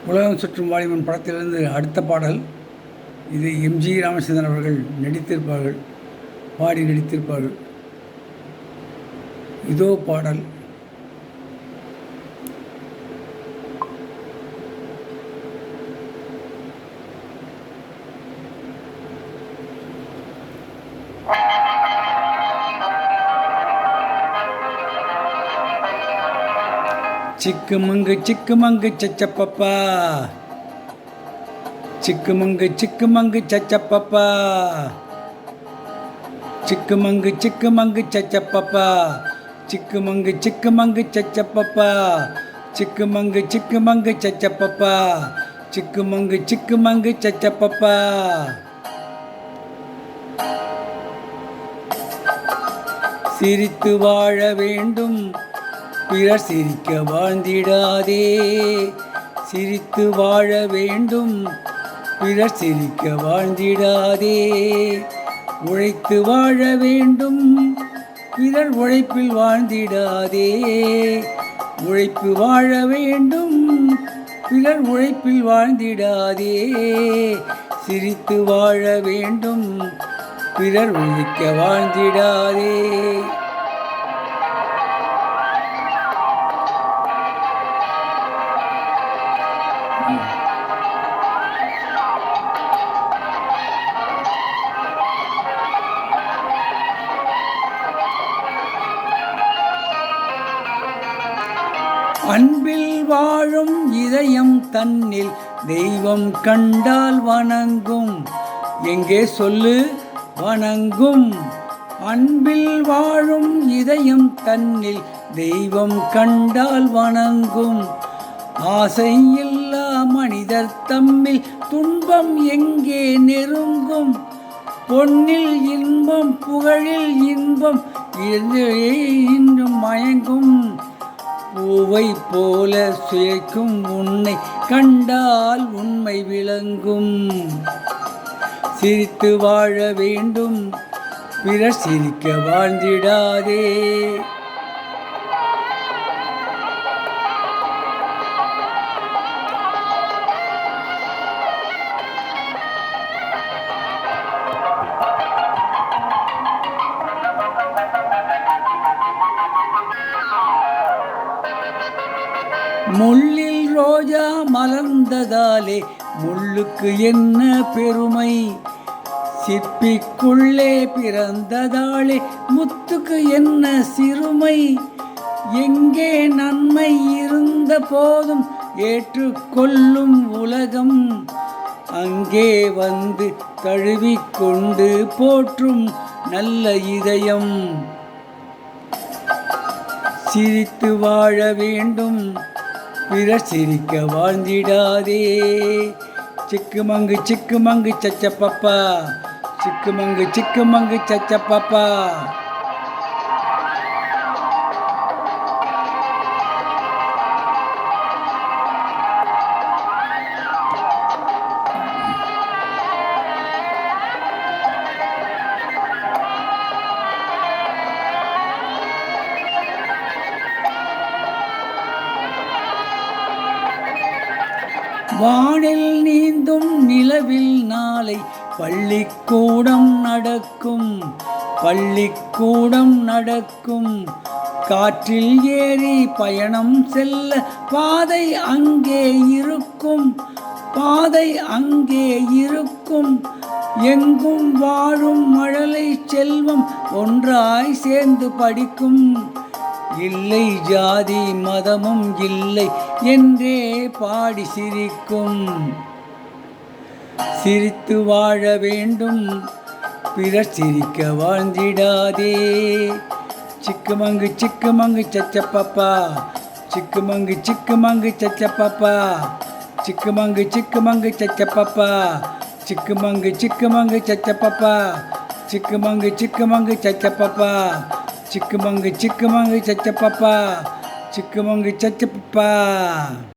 உலகம் சுற்றும் வாலிபன் படத்திலிருந்து அடுத்த பாடல். இது எம்ஜி ராமச்சந்திரன் அவர்கள் நடித்திருப்பார்கள், பாடி நடித்திருப்பார்கள். இதோ பாடல். சிக்குமங்கு சிக்குமங்கு சச்சப்பப்பா, சிக்குமங்கு சிக்குமங்கு சச்சப்பப்பா, சிக்குமங்கு சிக்குமங்கு சச்சப்பப்பா, சிக்குமங்கு சிக்குமங்கு சச்சப்பப்பா, சிக்குமங்கு சிக்குமங்கு சச்சப்பப்பா, சிக்குமங்கு சிக்குமங்கு சச்சப்பப்பா. சிரித்து வாழ வேண்டும், பிறர் சிரிக்க வாழ்ந்திடாதே. சிரித்து வாழ வேண்டும், பிறர் சிரிக்க வாழ்ந்திடாதே. உழைத்து வாழ வேண்டும், பிறர் உழைப்பில் வாழ்ந்திடாதே. உழைப்பு வாழ வேண்டும், பிறர் உழைப்பில் வாழ்ந்திடாதே. சிரித்து வாழ வேண்டும், பிறர் உழைக்க வாழ்ந்திடாதே. அன்பில் வாழும் இதயம் தன்னில் தெய்வம் கண்டால் வணங்கும். எங்கே சொல்லு வணங்கும். அன்பில் வாழும் இதயம் தன்னில் தெய்வம் கண்டால் வணங்கும். ஆசையில்லா மனிதர் தம்மில் துன்பம் எங்கே நெருங்கும். பொன்னில் இன்பம் புகழில் இன்பம் இன்னும் மயங்கும். பூவை போல சுயக்கும் உன்னை கண்டால் உண்மை விளங்கும். சிரித்து வாழ வேண்டும், பிறர் சிரிக்க வாழ்ந்திடாதே. முள்ளில் ரோஜா மலர்ந்ததாலே முள்ளுக்கு என்ன பெருமை. சிப்பிக்குள்ளே பிறந்ததாலே முத்துக்கு என்ன சிறுமை. எங்கே நன்மை இருந்த போதும் ஏற்றுக்கொள்ளும் உலகம், அங்கே வந்து தழுவிக்கொண்டு போற்றும் நல்ல இதயம். சிரித்து வாழ வேண்டும், பிறர் சிரிக்க வாழ்ந்திடாதே. சிக்குமங்கு சிக்குமங்கு சச்சப்பப்பா, சிக்குமங்கு சிக்குமங்கு சச்சப்பப்பா. வானில் நீந்தும் நிலவில் நாளை பள்ளிக்கூடம் நடக்கும். பள்ளிக்கூடம் நடக்கும். காற்றில் ஏறி பயணம் செல்ல பாதை அங்கே இருக்கும். பாதை அங்கே இருக்கும். எங்கும் வாழும் மழலை செல்வம் ஒன்றாய் சேர்ந்து படிக்கும். இல்லை ஜாதி மதமும் இல்லை என்றே பாடி சிரிக்கும். சிரித்து வாழ வேண்டும், பிறர் சிரிக்க வாழ்ந்திடாதே. சிக்குமங்கு சிக்குமங்கு சச்சப்பப்பா, சிக்குமங்கு சிக்குமங்கு சச்சப்பப்பா, சிக்குமங்கு சிக்குமங்கு சச்சப்பப்பா, சிக்குமங்கு சிக்குமங்கு சச்சப்பப்பா, சிக்குமங்கு சிக்குமங்கு சச்சப்பப்பா, சிக்குமங்கு சிக்குமங்கு சச்சப்பப்பா, சிக்குமங்கு சச்சப்பப்பா.